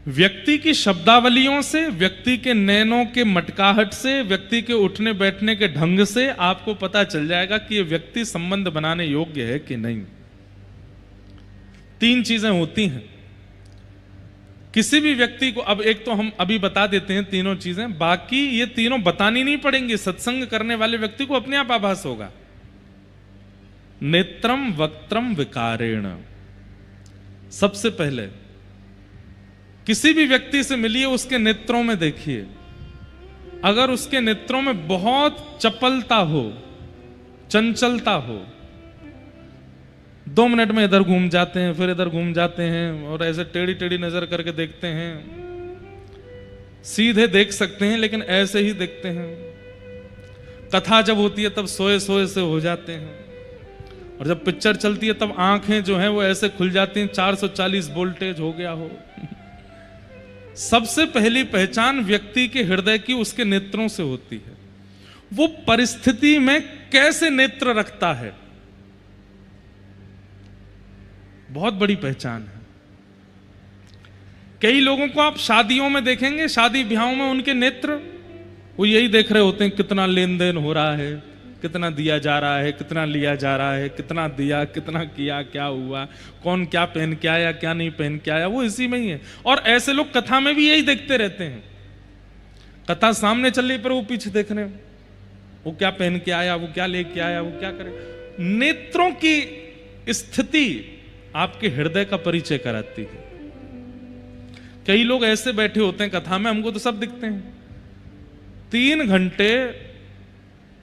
व्यक्ति की शब्दावलियों से, व्यक्ति के नैनों के मटकाहट से, व्यक्ति के उठने बैठने के ढंग से आपको पता चल जाएगा कि यह व्यक्ति संबंध बनाने योग्य है कि नहीं। 3 चीजें होती हैं किसी भी व्यक्ति को। अब एक तो हम अभी बता देते हैं तीनों चीजें, बाकी ये तीनों बतानी नहीं पड़ेंगी। सत्संग करने वाले व्यक्ति को अपने आप आभास होगा। नेत्रम वक्त्रम विकारेण। सबसे पहले किसी भी व्यक्ति से मिलिए, उसके नेत्रों में देखिए। अगर उसके नेत्रों में बहुत चपलता हो, चंचलता हो, 2 मिनट में इधर घूम जाते हैं, फिर इधर घूम जाते हैं, और ऐसे टेढ़ी टेढ़ी नजर करके देखते हैं। सीधे देख सकते हैं लेकिन ऐसे ही देखते हैं। कथा जब होती है तब सोए सोए से हो जाते हैं, और जब पिक्चर चलती है तब आंखें जो हैं वो ऐसे खुल जाती हैं, 440 वोल्टेज हो गया हो। सबसे पहली पहचान व्यक्ति के हृदय की उसके नेत्रों से होती है। वो परिस्थिति में कैसे नेत्र रखता है, बहुत बड़ी पहचान है। कई लोगों को आप शादियों में देखेंगे, शादी ब्याहों में उनके नेत्र वो यही देख रहे होते हैं, कितना लेन देन हो रहा है, कितना दिया जा रहा है, कितना लिया जा रहा है, कितना दिया, कितना किया, क्या हुआ, कौन क्या पहन के आया, क्या नहीं पहन के आया, वो इसी में ही है। और ऐसे लोग कथा में भी यही देखते रहते हैं। कथा सामने चल रही पर वो पीछे देख रहे हैं, वो क्या पहन के आया, वो क्या लेके आया, वो क्या करे। नेत्रों की स्थिति आपके हृदय का परिचय कराती है। कई लोग ऐसे बैठे होते हैं कथा में, हमको तो सब दिखते हैं, 3 घंटे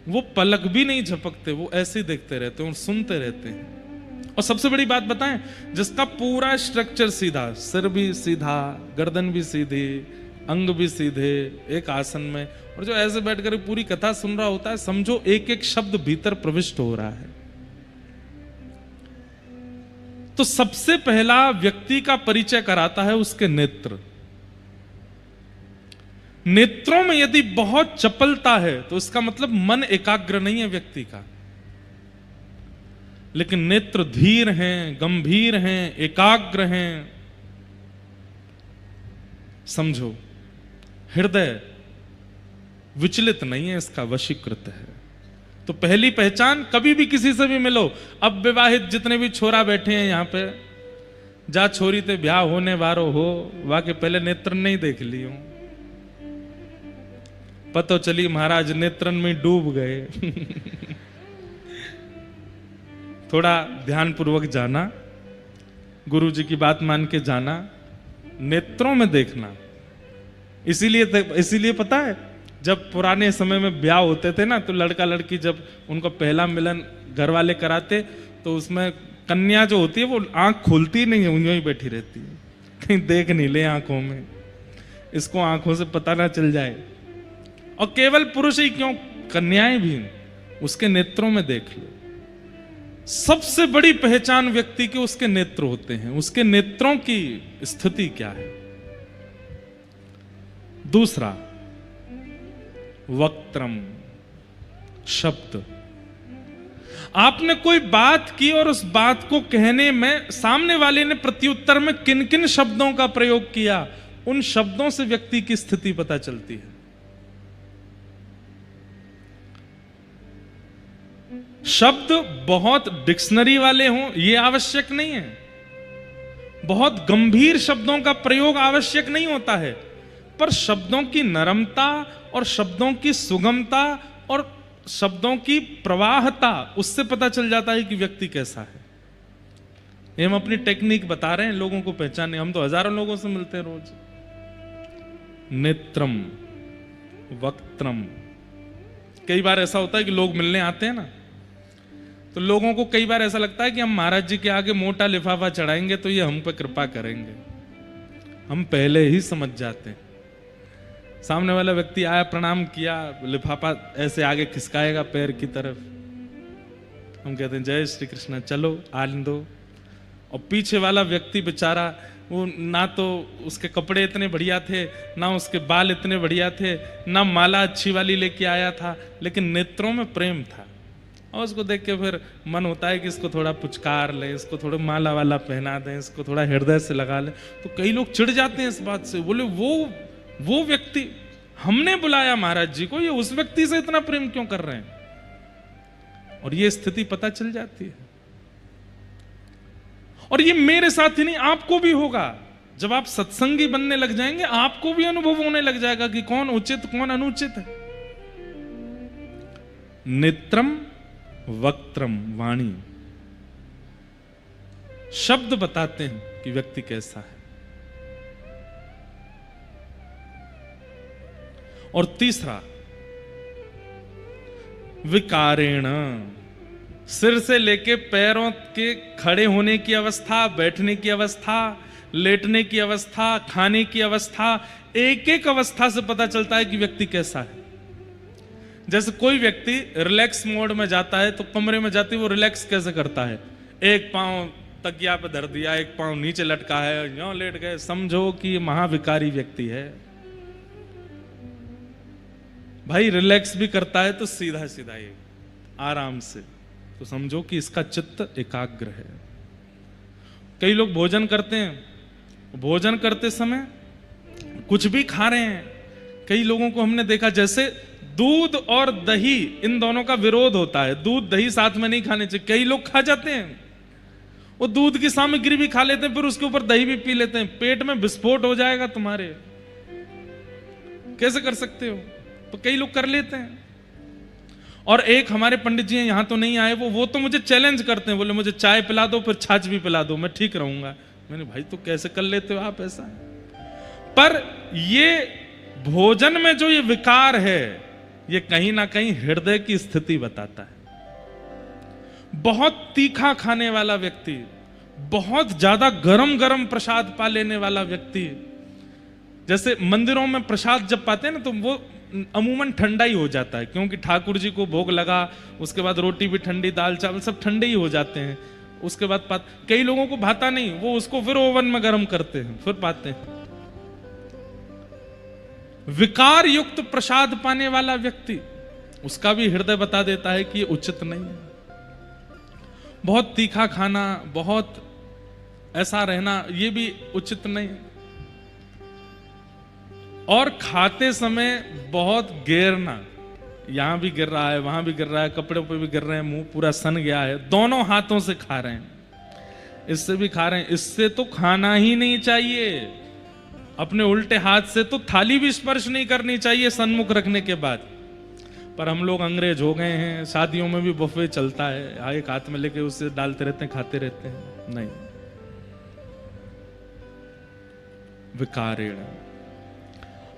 वो पलक भी नहीं झपकते, वो ऐसे ही देखते रहते हैं और सुनते रहते हैं। और सबसे बड़ी बात बताएं, जिसका पूरा स्ट्रक्चर सीधा, सिर भी सीधा, गर्दन भी सीधी, अंग भी सीधे, एक आसन में, और जो ऐसे बैठकर पूरी कथा सुन रहा होता है, समझो एक एक शब्द भीतर प्रविष्ट हो रहा है। तो सबसे पहला व्यक्ति का परिचय कराता है उसके नेत्र। नेत्रों में यदि बहुत चपलता है तो इसका मतलब मन एकाग्र नहीं है व्यक्ति का। लेकिन नेत्र धीर हैं, गंभीर हैं, एकाग्र हैं, समझो हृदय विचलित नहीं है, इसका वशीकृत है। तो पहली पहचान, कभी भी किसी से भी मिलो, अब विवाहित जितने भी छोरा बैठे हैं यहां पे, जा छोरी ते ब्याह होने वारो हो, वाके पहले नेत्र नहीं देख लियो, पतो चली महाराज नेत्रन में डूब गए। थोड़ा ध्यान पूर्वक जाना, गुरु जी की बात मान के जाना, नेत्रों में देखना। इसीलिए पता है, जब पुराने समय में ब्याह होते थे ना, तो लड़का लड़की जब उनका पहला मिलन घर वाले कराते, तो उसमें कन्या जो होती है वो आंख खोलती नहीं है, उन्हीं ही बैठी रहती है, कहीं देख नहीं ले आंखों में, इसको आंखों से पता ना चल जाए। और केवल पुरुष ही क्यों, कन्याएं भी उसके नेत्रों में देख लो। सबसे बड़ी पहचान व्यक्ति के उसके नेत्र होते हैं, उसके नेत्रों की स्थिति क्या है। दूसरा, वक्त्रम, शब्द। आपने कोई बात की और उस बात को कहने में सामने वाले ने प्रत्युत्तर में किन किन शब्दों का प्रयोग किया, उन शब्दों से व्यक्ति की स्थिति पता चलती है। शब्द बहुत डिक्शनरी वाले हों ये आवश्यक नहीं है, बहुत गंभीर शब्दों का प्रयोग आवश्यक नहीं होता है, पर शब्दों की नरमता और शब्दों की सुगमता और शब्दों की प्रवाहता, उससे पता चल जाता है कि व्यक्ति कैसा है। ये हम अपनी टेक्निक बता रहे हैं लोगों को पहचानने, हम तो हजारों लोगों से मिलते हैं रोज। नेत्रम, वक्त्रम। कई बार ऐसा होता है कि लोग मिलने आते हैं ना, तो लोगों को कई बार ऐसा लगता है कि हम महाराज जी के आगे मोटा लिफाफा चढ़ाएंगे तो ये हम पे कृपा करेंगे। हम पहले ही समझ जाते हैं, सामने वाला व्यक्ति आया, प्रणाम किया, लिफाफा ऐसे आगे खिसकाएगा पैर की तरफ, हम कहते हैं जय श्री कृष्ण, चलो आने दो। और पीछे वाला व्यक्ति बेचारा, वो ना तो उसके कपड़े इतने बढ़िया थे, ना उसके बाल इतने बढ़िया थे, ना माला अच्छी वाली लेके आया था, लेकिन नेत्रों में प्रेम था और उसको देख के फिर मन होता है कि इसको थोड़ा पुचकार ले, इसको थोड़ा माला वाला पहना दें, इसको थोड़ा हृदय से लगा ले। तो कई लोग चिढ़ जाते हैं इस बात से, बोले वो व्यक्ति हमने बुलाया महाराज जी को, ये उस व्यक्ति से इतना प्रेम क्यों कर रहे हैं। और ये स्थिति पता चल जाती है। और ये मेरे साथ ही नहीं, आपको भी होगा। जब आप सत्संगी बनने लग जाएंगे, आपको भी अनुभव होने लग जाएगा कि कौन उचित कौन अनुचित है। नेत्रम वक्त्रम वाणी, शब्द बताते हैं कि व्यक्ति कैसा है। और तीसरा, विकारेण, सिर से लेके पैरों के खड़े होने की अवस्था, बैठने की अवस्था, लेटने की अवस्था, खाने की अवस्था, एक एक अवस्था से पता चलता है कि व्यक्ति कैसा है। जैसे कोई व्यक्ति रिलैक्स मोड में जाता है तो कमरे में जाते वो रिलैक्स कैसे करता है, एक पांव तकिया पे धर दिया, एक पांव नीचे लटका है, यूं लेट गए, समझो कि ये महाविकारी व्यक्ति है। भाई रिलैक्स भी करता है तो सीधा सीधा ये आराम से, तो समझो कि इसका चित्त एकाग्र है। कई लोग भोजन करते हैं, भोजन करते समय कुछ भी खा रहे हैं। कई लोगों को हमने देखा, जैसे दूध और दही, इन दोनों का विरोध होता है, दूध दही साथ में नहीं खाने चाहिए। कई लोग खा जाते हैं, वो दूध की सामग्री भी खा लेते हैं, फिर उसके ऊपर दही भी पी लेते हैं। पेट में विस्फोट हो जाएगा तुम्हारे, कैसे कर सकते हो? तो कई लोग कर लेते हैं। और एक हमारे पंडित जी हैं, यहां तो नहीं आए, वो तो मुझे चैलेंज करते हैं, बोले मुझे चाय पिला दो फिर छाछ भी पिला दो, मैं ठीक रहूंगा। मैंने भाई तो कैसे कर लेते हो आप ऐसा? पर ये भोजन में जो ये विकार है, ये कहीं ना कहीं हृदय की स्थिति बताता है। बहुत तीखा खाने वाला व्यक्ति, बहुत ज्यादा गरम गरम प्रसाद पा लेने वाला व्यक्ति, जैसे मंदिरों में प्रसाद जब पाते हैं ना, तो वो अमूमन ठंडा ही हो जाता है, क्योंकि ठाकुर जी को भोग लगा, उसके बाद रोटी भी ठंडी, दाल चावल सब ठंडे ही हो जाते हैं। उसके बाद कई लोगों को भाता नहीं, वो उसको फिर ओवन में गर्म करते हैं, फिर पाते हैं। विकार युक्त प्रसाद पाने वाला व्यक्ति, उसका भी हृदय बता देता है कि ये उचित नहीं है। बहुत तीखा खाना, बहुत ऐसा रहना, ये भी उचित नहीं है। और खाते समय बहुत गिरना, यहां भी गिर रहा है, वहां भी गिर रहा है, कपड़े पे भी गिर रहे हैं, मुंह पूरा सन गया है, दोनों हाथों से खा रहे हैं, इससे भी खा रहे हैं। इससे तो खाना ही नहीं चाहिए। अपने उल्टे हाथ से तो थाली भी स्पर्श नहीं करनी चाहिए सन्मुख रखने के बाद। पर हम लोग अंग्रेज हो गए हैं, शादियों में भी बुफे चलता है, एक हाथ में लेके उससे डालते रहते हैं, खाते रहते हैं। नहीं, विकारेण।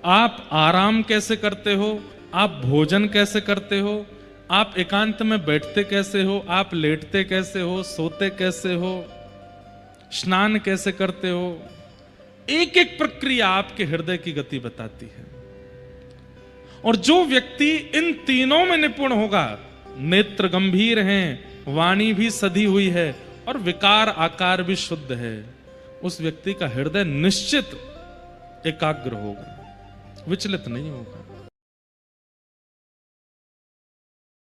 आप आराम कैसे करते हो, आप भोजन कैसे करते हो, आप एकांत में बैठते कैसे हो, आप लेटते कैसे हो, सोते कैसे हो, स्नान कैसे करते हो, एक एक प्रक्रिया आपके हृदय की गति बताती है। और जो व्यक्ति इन तीनों में निपुण होगा, नेत्र गंभीर हैं, वाणी भी सधी हुई है और विकार आकार भी शुद्ध है, उस व्यक्ति का हृदय निश्चित एकाग्र होगा, विचलित नहीं होगा।